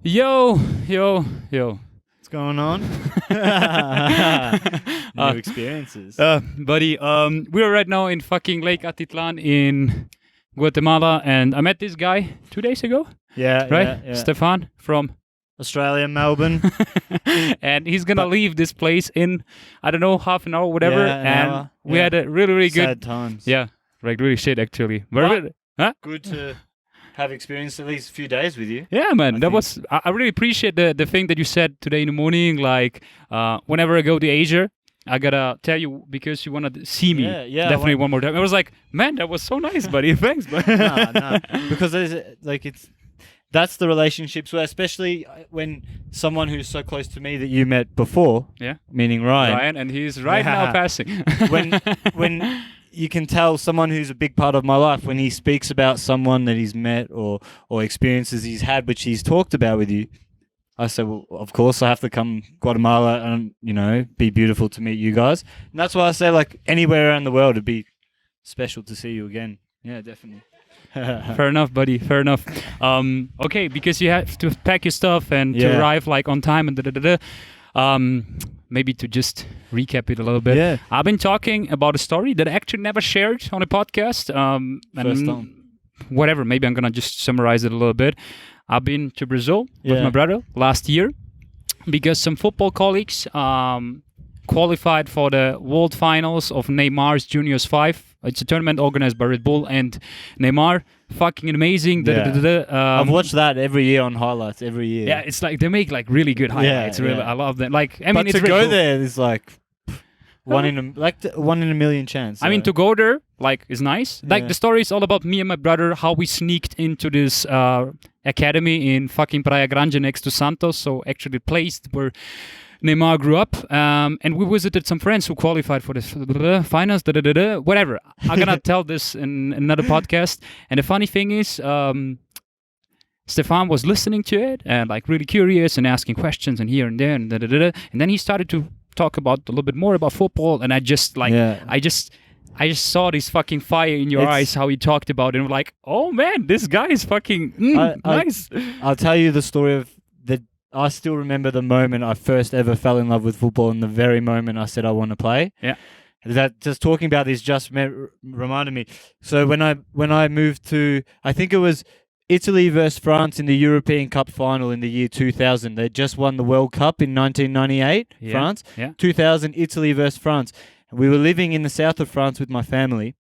Yo, yo, yo. What's going on? New experiences. Buddy, we're right now in fucking Lake Atitlan in Guatemala, and I met this guy 2 days ago, yeah, right? yeah. Stefan from Australia, Melbourne. and he's gonna leave this place in, I don't know, half an hour, whatever. Yeah, an and hour, we yeah. had a really, really good, Sad times. yeah, like really shit actually. But- Huh? Good to have experienced at least a few days with you. Yeah, man, I that think- was. I really appreciate the thing that you said today in the morning. Like, whenever I go to Asia, I gotta tell you because you wanna see me. Yeah, Definitely one more time. I was like, man, that was so nice, buddy. Thanks, but no, because that's the relationships where, especially when someone who's so close to me that you met before, Yeah. meaning Ryan, Ryan, and he's right now Yeah. passing. when you can tell someone who's a big part of my life when he speaks about someone that he's met or experiences he's had, which he's talked about with you. I said, well, of course I have to come Guatemala and, be beautiful to meet you guys. And that's why I say, like, anywhere around the world, it'd be special to see you again. Yeah, definitely. Fair enough, buddy. Fair enough. Okay, because you have to pack your stuff and to Yeah. arrive like on time and da. Maybe to just recap it a little bit. Yeah. I've been talking about a story that I actually never shared on a podcast. First And time. whatever, maybe I'm gonna just summarize it a little bit. I've been to Brazil with Yeah. my brother last year because some football colleagues qualified for the World Finals of Neymar's Juniors 5. It's a tournament organized by Red Bull and Neymar. Fucking amazing. Yeah. I've watched that every year on highlights, every year. Yeah, it's like they make like really good highlights. Really, yeah. I love them. Like, I mean, but it's to really go cool. there is like one in a million chance. I mean, so- to go there, like, is nice. Like, Yeah. the story is all about me and my brother, how we sneaked into this academy in fucking Praia Grande next to Santos. So, actually, the place where Neymar grew up. And we visited some friends who qualified for the finals, whatever. I'm going to tell this in another podcast. And the funny thing is, Stefan was listening to it and, like, really curious and asking questions and here and there. And then he started to talk about a little bit more about football. And I just, like, Yeah. I just saw this fucking fire in your It's- eyes, how you talked about it. And I'm like, oh man, this guy is fucking nice. I'll tell you the story of I still remember the moment I first ever fell in love with football, and the very moment I said I want to play. Yeah. That just talking about this just reminded me. So when I moved to, I think it was Italy versus France in the European Cup final in the year 2000. They just won the World Cup in 1998, Yeah. France. Yeah. 2000, Italy versus France. We were living in the south of France with my family,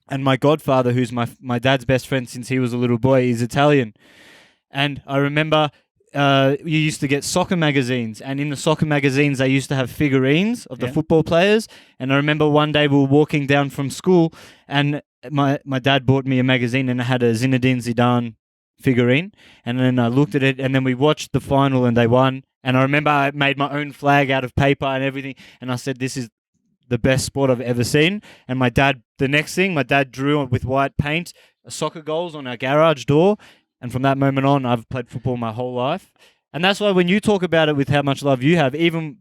and my godfather, who's my dad's best friend since he was a little boy, is Italian. And I remember you used to get soccer magazines, and in the soccer magazines they used to have figurines of the Yeah. football players. And I remember one day we were walking down from school, and my dad bought me a magazine, and it had a Zinedine Zidane figurine. And then I looked at it, and then we watched the final, and they won. And I remember I made my own flag out of paper and everything, and I said, "This is the best sport I've ever seen." And my dad drew with white paint soccer goals on our garage door. And from that moment on, I've played football my whole life. And that's why when you talk about it with how much love you have,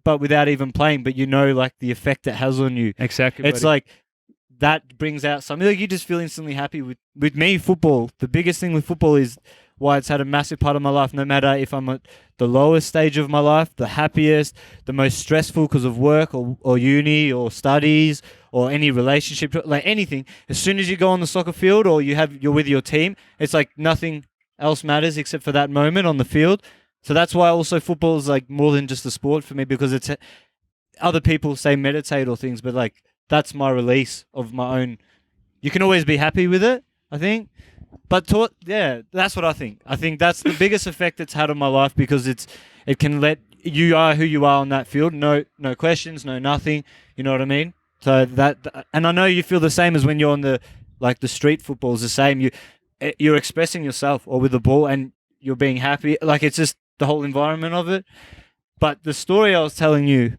but without even playing, but like the effect it has on you. Exactly. It's buddy. like that brings out something. Like you just feel instantly happy with me, football. The biggest thing with football is why it's had a massive part of my life, no matter if I'm at the lowest stage of my life, the happiest, the most stressful because of work or uni or studies or any relationship, like anything. As soon as you go on the soccer field or you're with your team, it's like nothing else matters except for that moment on the field. So that's why also football is like more than just a sport for me, because it's other people say meditate or things, but like that's my release of my own. You can always be happy with it, I think. But that's what I think. I think that's the biggest effect it's had on my life, because it can let you are who you are on that field. No questions, no nothing. You know what I mean? So and I know you feel the same as when you're on the street football is the same. You're expressing yourself or with the ball, and you're being happy. Like, it's just the whole environment of it. But the story I was telling you,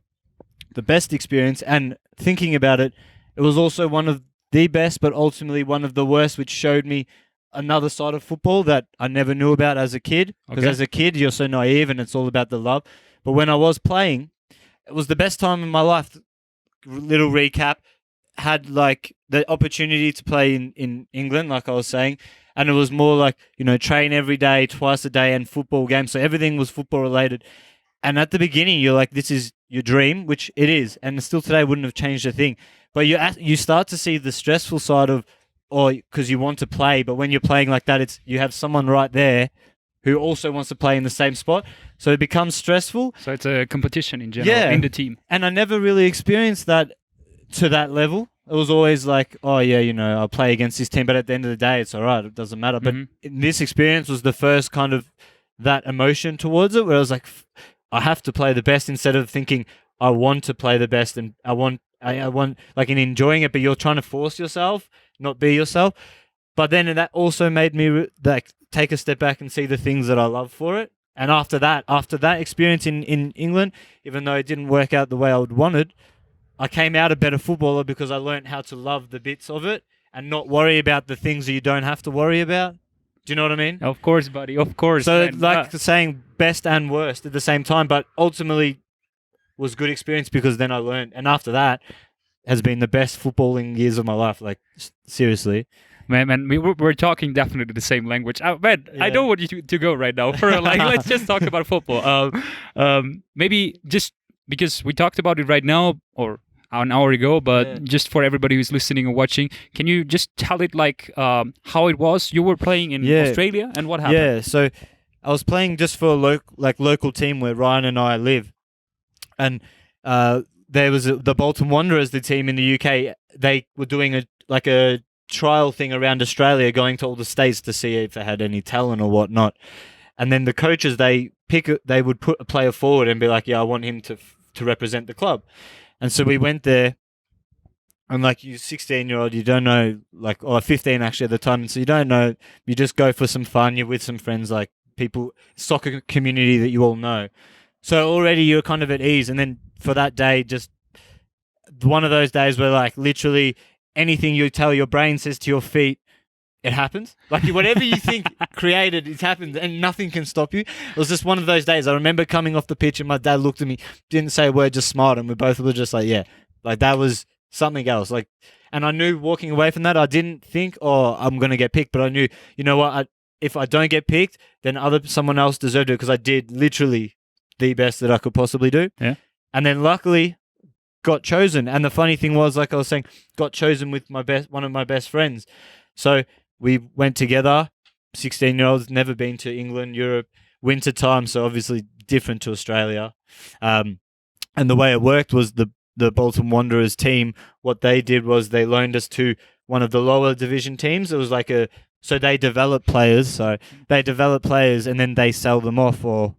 the best experience, and thinking about it, it was also one of the best, but ultimately one of the worst, which showed me another side of football that I never knew about as a kid. Because Okay. as a kid, you're so naive and it's all about the love. But when I was playing, it was the best time in my life. Little recap, had like the opportunity to play in England, like I was saying. And it was more like, train every day, twice a day, and football games. So everything was football related. And at the beginning, you're like, this is your dream, which it is. And still today wouldn't have changed a thing. But you start to see the stressful side of, because you want to play, but when you're playing like that, you have someone right there who also wants to play in the same spot. So it becomes stressful. So it's a competition in general in the team. And I never really experienced that to that level. It was always like, oh yeah, I'll play against this team, but at the end of the day, it's all right. It doesn't matter. But this experience was the first kind of that emotion towards it, where I was like, I have to play the best, instead of thinking I want to play the best and I want like in enjoying it, but you're trying to force yourself, not be yourself. But then that also made me take a step back and see the things that I love for it. And after that experience in England, even though it didn't work out the way I would wanted, I came out a better footballer because I learned how to love the bits of it and not worry about the things that you don't have to worry about. Do you know what I mean? Of course, buddy. Of course. So saying best and worst at the same time, but ultimately was good experience because then I learned. And after that has been the best footballing years of my life. Like, seriously. Man, we're talking definitely the same language. Man, yeah. I don't want you to go right now. Let's just talk about football. Maybe just because we talked about it right now or an hour ago, but just for everybody who's listening or watching, can you just tell it how it was? You were playing in Australia, and what happened? Yeah, so I was playing just for a local team where Ryan and I live, and there was the Bolton Wanderers, the team in the UK. They were doing a trial thing around Australia, going to all the states to see if they had any talent or whatnot. And then the coaches, they would put a player forward and be like, yeah, I want him to represent the club. And so we went there, and you 16-year-old, you don't know, or 15 actually at the time, so you don't know, you just go for some fun, you're with some friends, people, soccer community that you all know. So already you're kind of at ease. And then for that day, just one of those days where literally anything you tell your brain says to your feet, it happens. Whatever you think created, it happens, and nothing can stop you. It was just one of those days. I remember coming off the pitch and my dad looked at me, didn't say a word, just smiled, and we both were just that was something else. And I knew walking away from that, I didn't think, oh, I'm going to get picked, but I knew, you know what, if I don't get picked, then someone else deserved it, because I did literally the best that I could possibly do. Yeah. And then luckily got chosen. And the funny thing was, like I was saying, got chosen with one of my best friends. So we went together, 16-year-olds, never been to England, Europe, winter time, so obviously different to Australia. And the way it worked was the Bolton Wanderers team, what they did was they loaned us to one of the lower division teams. It was so they develop players. So they develop players and then they sell them off or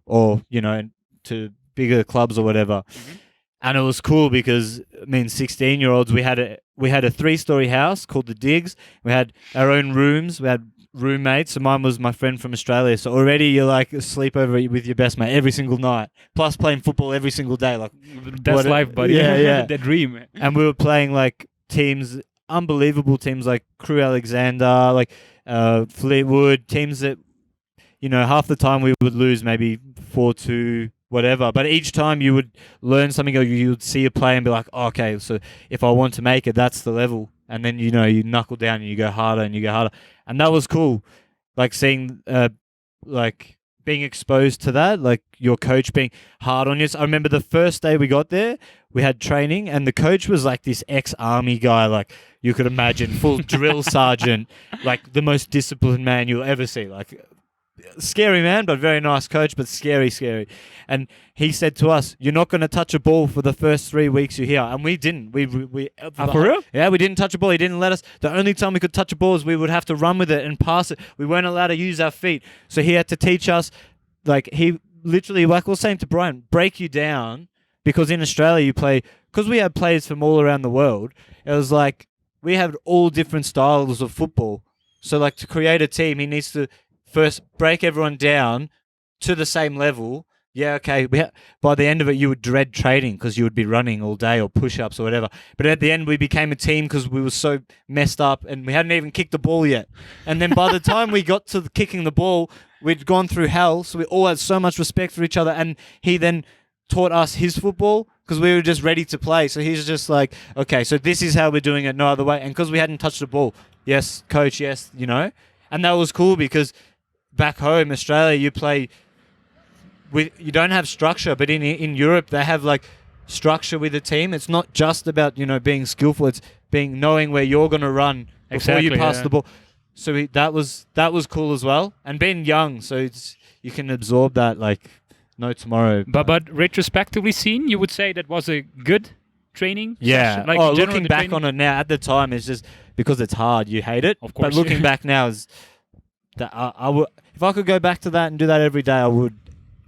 to bigger clubs or whatever. Mm-hmm. And it was cool because 16-year-olds, we had a 3-story house called the Digs. We had our own rooms. We had roommates. So mine was my friend from Australia. So already you're asleep over with your best mate every single night, plus playing football every single day. That's life, buddy. Yeah. The dream. And we were playing teams, unbelievable teams like Crew Alexander, Fleetwood, teams that, half the time we would lose maybe 4-2, whatever. But each time you would learn something, or you would see a play and be like, oh, okay, so if I want to make it, that's the level. And then, you knuckle down and you go harder and you go harder. And that was cool. Seeing, being exposed to that, your coach being hard on you. So I remember the first day we got there, we had training, and the coach was this ex-army guy, you could imagine, full drill sergeant, the most disciplined man you'll ever see. Scary man, but very nice coach, but scary. And he said to us, you're not going to touch a ball for the first 3 weeks you're here. And we didn't. For real? Yeah, we didn't touch a ball. He didn't let us. The only time we could touch a ball is we would have to run with it and pass it. We weren't allowed to use our feet. So he had to teach us, he literally, I was saying to Brian, break you down, because in Australia you play, because we had players from all around the world, it was we had all different styles of football. So to create a team, he needs to first break everyone down to the same level. Yeah, okay. By the end of it, you would dread training because you would be running all day or push-ups or whatever. But at the end, we became a team because we were so messed up and we hadn't even kicked the ball yet. And then by the time we got to kicking the ball, we'd gone through hell. So we all had so much respect for each other. And he then taught us his football because we were just ready to play. So he's just okay, so this is how we're doing it, no other way. And because we hadn't touched the ball, yes, coach, yes, And that was cool because back home, Australia, you don't have structure, but in Europe they have like structure with the team. It's not just about being skillful. It's knowing where you're going to run before you pass the ball. So that was cool as well. And being young, so you can absorb that like no tomorrow. But retrospectively seen, you would say that was a good training session? Like looking back on it now, at the time, it's just because it's hard, you hate it. Of course. But looking back now, is that I would, if I could go back to that and do that every day, I would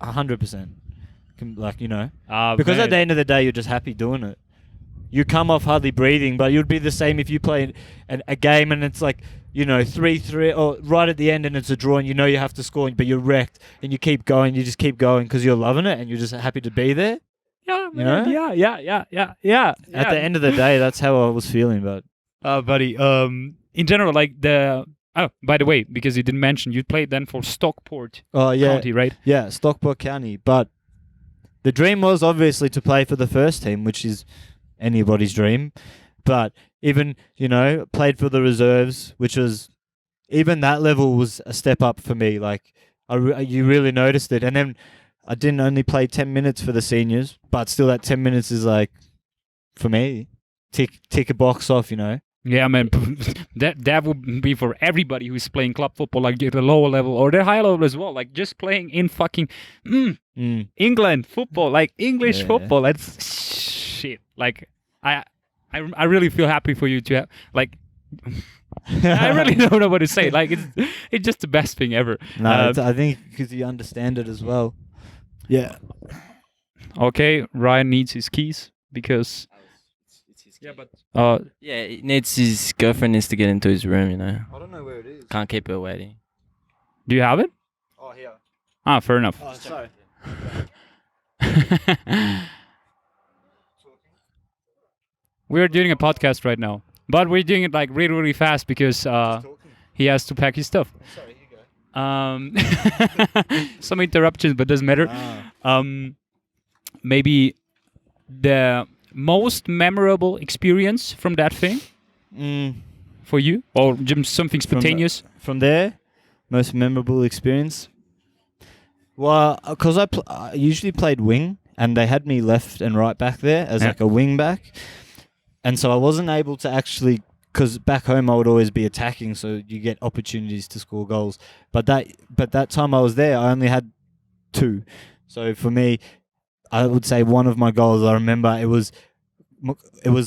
100%. Because at the end of the day, you're just happy doing it. You come off hardly breathing, but you'd be the same if you play a game and it's like 3-3 or right at the end and it's a draw and you have to score, but you're wrecked and you keep going. You just keep going because you're loving it and you're just happy to be there. Yeah, man. Yeah. At the end of the day, that's how I was feeling. But buddy, in general, like by the way, because you didn't mention, you played then for Stockport County, right? Yeah, Stockport County. But the dream was obviously to play for the first team, which is anybody's dream. But even, played for the reserves, which was, even that level was a step up for me. Like, you really noticed it. And then I didn't only play 10 minutes for the seniors, but still that 10 minutes is like, for me, tick a box off, Yeah, man, that would be for everybody who's playing club football, like at the lower level or the higher level as well. Like just playing in fucking England football, like English football. That's shit. Like I really feel happy for you to have, like. I really don't know what to say. Like it's just the best thing ever. No, I think because you understand it as well. Yeah. Okay, Ryan needs his keys because. Yeah, but he needs his girlfriend needs to get into his room. I don't know where it is. Can't keep her waiting. Do you have it? Oh, here. Fair enough. Oh, sorry. We're doing a podcast right now, but we're doing it like really, really fast because he has to pack his stuff. Sorry, you go. Some interruptions, but doesn't matter. Maybe the most memorable experience from that thing for you, or just something spontaneous from there? Most memorable experience. Well, because I usually played wing, and they had me left and right back there as like a wing back, and so I wasn't able to actually. Because back home I would always be attacking, so you get opportunities to score goals. But that time I was there, I only had 2. So for me, I would say one of my goals, I remember it was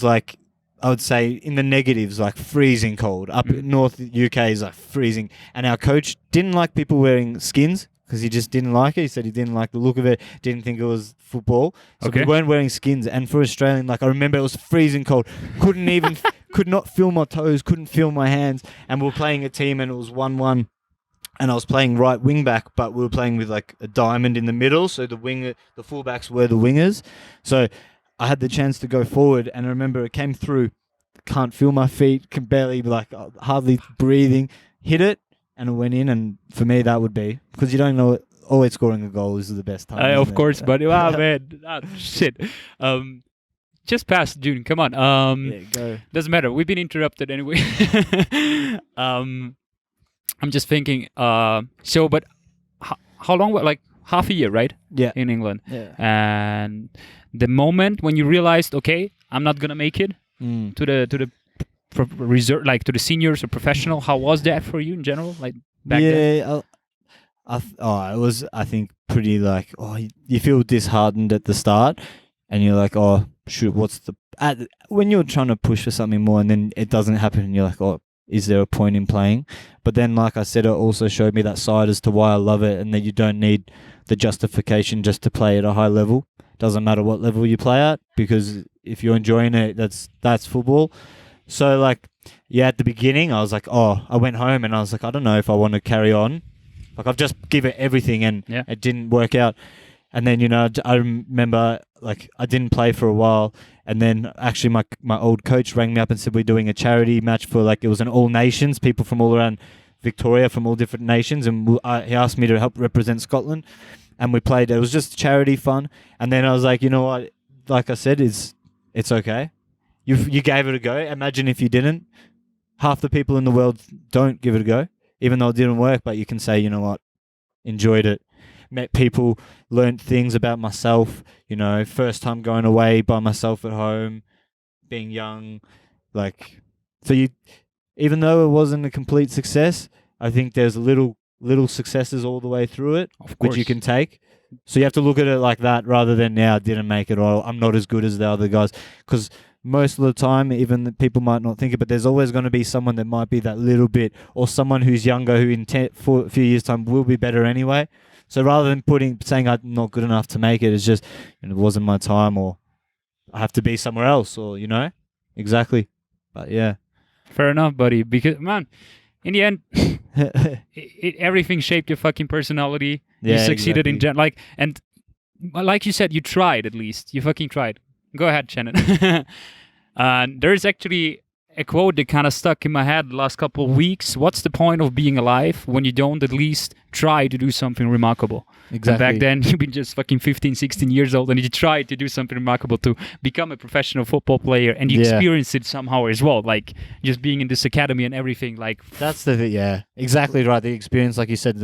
like, I would say in the negatives, like freezing cold. Up in North UK is like freezing. And our coach didn't like people wearing skins because he just didn't like it. He said he didn't like the look of it, didn't think it was football. So we weren't wearing skins. And for Australian, like I remember it was freezing cold. Could not feel my toes, couldn't feel my hands. And we were playing a team and it was 1-1. And I was playing right wing back, but we were playing with like a diamond in the middle. So the fullbacks were the wingers. So I had the chance to go forward, and I remember it came through. Can't feel my feet, can barely hardly breathing. Hit it, and it went in. And for me, that would be because you don't know. Always scoring a goal is the best time. Of course, but man, shit. Just past June. Come on. Go. Doesn't matter. We've been interrupted anyway. I'm just thinking. But how long? Like half a year, right? Yeah. In England. Yeah. And the moment when you realized, okay, I'm not gonna make it to the reserve, like to the seniors or professional. How was that for you in general? Like back then? It was. I think pretty like. You feel disheartened at the start, and you're like, shoot, when you're trying to push for something more, and then it doesn't happen, and you're like, is there a point in playing? But then, like I said, it also showed me that side as to why I love it, and that you don't need the justification just to play at a high level. Doesn't matter what level you play at, because if you're enjoying it, that's football. So, like, at the beginning, I was like, I went home and I was like, I don't know if I want to carry on. Like, I've just given it everything and it didn't work out. And then, I remember, like, I didn't play for a while. And then actually my old coach rang me up and said, we're doing a charity match for, like, it was an all nations, people from all around Victoria, from all different nations. And he asked me to help represent Scotland. And we played. It was just charity fun. And then I was like, you know what? Like I said, it's okay. You gave it a go. Imagine if you didn't. Half the people in the world don't give it a go. even though it didn't work, but you can say, you know what, enjoyed it. Met people, learned things about myself, you know, first time going away by myself at home, being young, like, so you, even though it wasn't a complete success, I think there's little successes all the way through it, Of course. which you can take. So you have to look at it like that rather than now I didn't make it or I'm not as good as the other guys. Because most of the time, even the people might not think it, but there's always going to be someone that might be that little bit, or someone who's younger who in for a few years' time will be better anyway. So rather than saying I'm not good enough to make it, it's just, you know, it wasn't my time, or I have to be somewhere else, or, you know, exactly. But yeah. Fair enough, buddy. Because, man, in the end, everything shaped your fucking personality. You Yeah, succeeded exactly. and like you said, you tried at least. You fucking tried. Go ahead, Shannon. There's actually a quote that kind of stuck in my head the last couple of weeks. What's the point of being alive when you don't at least try to do something remarkable? Exactly. And back then, you've been just fucking 15, 16 years old, and you tried to do something remarkable to become a professional football player, and you experienced it somehow as well, like just being in this academy and everything. Like, That's yeah, exactly right. The experience, like you said,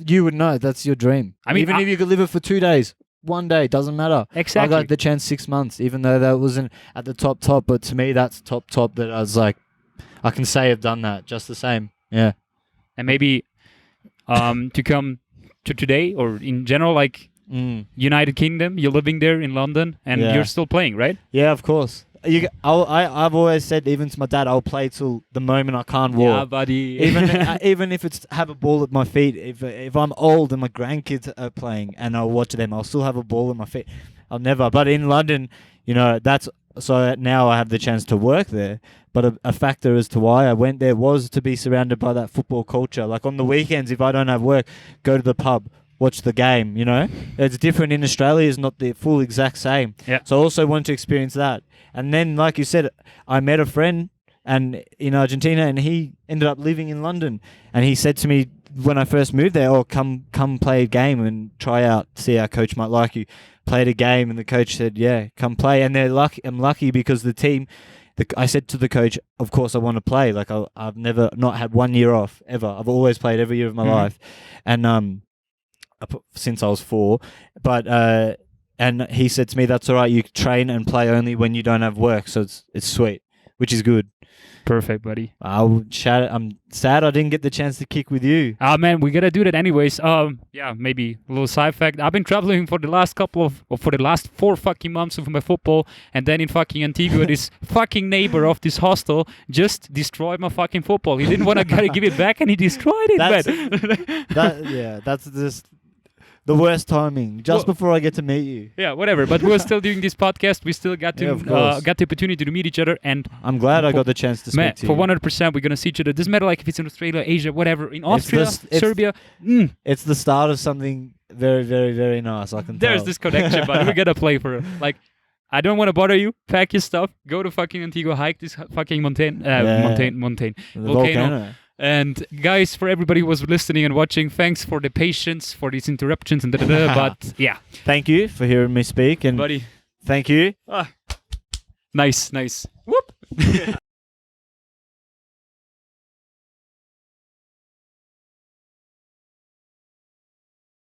you would know that's your dream. I mean, even if you could live it for 2 days, 1 day, doesn't matter. Exactly. I got the chance 6 months, even though that wasn't at the top, but to me, that's top that I was like, I can say I've done that just the same. Yeah. and maybe to come to today, or in general, like United Kingdom, you're living there in London, and Yeah. you're still playing, right? Yeah, of course. I've always said, even to my dad, I'll play till the moment I can't walk. Yeah, buddy. Even if it's have a ball at my feet, if I'm old and my grandkids are playing and I'll watch them, I'll still have a ball at my feet. I'll never. But in London, you know, that's so now I have the chance to work there. But a factor as to why I went there was to be surrounded by that football culture. Like on the weekends, if I don't have work, go to the pub, watch the game. You know, it's different in Australia. It's not the full exact same. Yeah. So I also want to experience that. And then, like you said, I met a friend and in Argentina, and he ended up living in London. And he said to me when I first moved there, "Oh, come play a game and try out. See our coach might like you." Played a game, and the coach said, "Yeah, come play." And they're lucky. I'm lucky because the team. I said to the coach, "Of course, I want to play. Like I've never not had 1 year off ever. I've always played every year of my life, and since I was 4, but." And he said to me, "That's all right. You train and play only when you don't have work, so it's sweet, which is good." Perfect, buddy. I'm sad I didn't get the chance to kick with you. Man, we gotta do that anyways. Yeah, maybe a little side fact. I've been traveling for the last 4 fucking months with my football, and then in fucking Antigua, this fucking neighbor of this hostel just destroyed my fucking football. He didn't want to give it back, and he destroyed it. That's just the worst timing. Just before I get to meet you. Yeah, whatever. But we're still doing this podcast. We still got Yeah, of course. got the opportunity to meet each other, and I'm glad I got the chance to speak to for you. 100%, we're gonna see each other. Doesn't matter like if it's in Australia, Asia, whatever. In Austria, it's- Serbia. It's the start of something very, very, very nice. I can tell. There's this connection, but we gotta play for it. Like, I don't want to bother you. Pack your stuff. Go to fucking Antigua. Hike this fucking mountain. The volcano. And guys, for everybody who was listening and watching, thanks for the patience for these interruptions and da-da-da. But yeah, Thank you for hearing me speak, and buddy. thank you. Nice. Whoop.